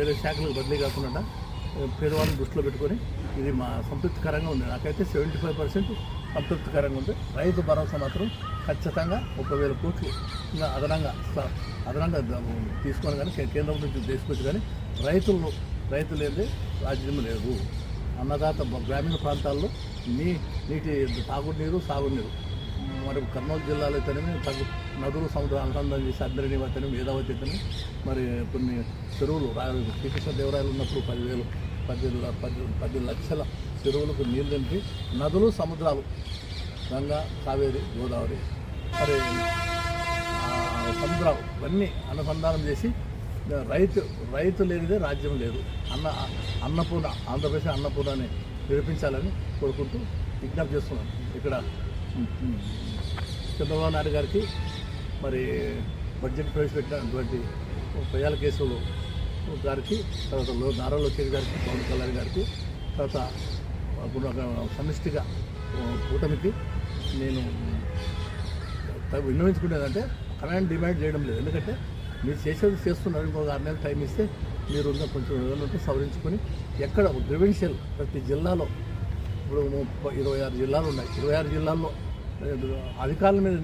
వేరే శాఖలకు బదిలీ కాకుండా పేదవాళ్ళని దృష్టిలో పెట్టుకొని ఇది మా సంతృప్తికరంగా ఉంది. నాకైతే 75% సంతృప్తికరంగా ఉంది. రైతు భరోసా మాత్రం ఖచ్చితంగా 30,000 కోట్లు ఇంకా అదనంగా తీసుకొని కానీ కేంద్రం నుంచి తీసుకొచ్చి కానీ రైతు లేనిదే రాజ్యం లేదు. అన్నదాత గ్రామీణ ప్రాంతాల్లో నీటి తాగునీరు సాగునీరు మరి కర్నూలు జిల్లాలో అయితేనేమి నదులు సముద్రం అనుసంధానం చేసి అద్దరిని అయితేనేమి వేదావతి అయితేనేమి మరి కొన్ని చెరువులు శ్రీకృష్ణదేవరాయలు ఉన్నప్పుడు 10 లక్షల చెరువులకు నీళ్ళు నింపి నదులు సముద్రాలు గంగా కావేరి గోదావరి మరి సముద్రాలు ఇవన్నీ అనుసంధానం చేసి రైతు లేనిదే రాజ్యం లేదు. అన్నపూర్ణ ఆంధ్రప్రదేశ్ అన్నపూర్ణని నిరూపించాలని కోరుకుంటూ విజ్ఞప్తి చేస్తున్నాను. ఇక్కడ చంద్రబాబు నాయుడు గారికి మరి బడ్జెట్ ప్రవేశపెట్టినటువంటి ప్రజల కేసులు గారికి, తర్వాత నారా లోకేష్ గారికి, పవన్ కళ్యాణ్ గారికి, తర్వాత సమిష్టిగా కూటమికి నేను విన్నవించుకునేదంటే కమాండ్ డిమాండ్ చేయడం లేదు. ఎందుకంటే మీరు చేస్తున్నారు. ఇంకొక 6 నెలలు టైం ఇస్తే మీరు కొంచెం ఏదైనా ఉంటే సవరించుకొని ఎక్కడ ప్రివెన్షియల్ ప్రతి జిల్లాలో ఇప్పుడు 26 జిల్లాలు ఉన్నాయి. 26 జిల్లాల్లో అధికారుల మీద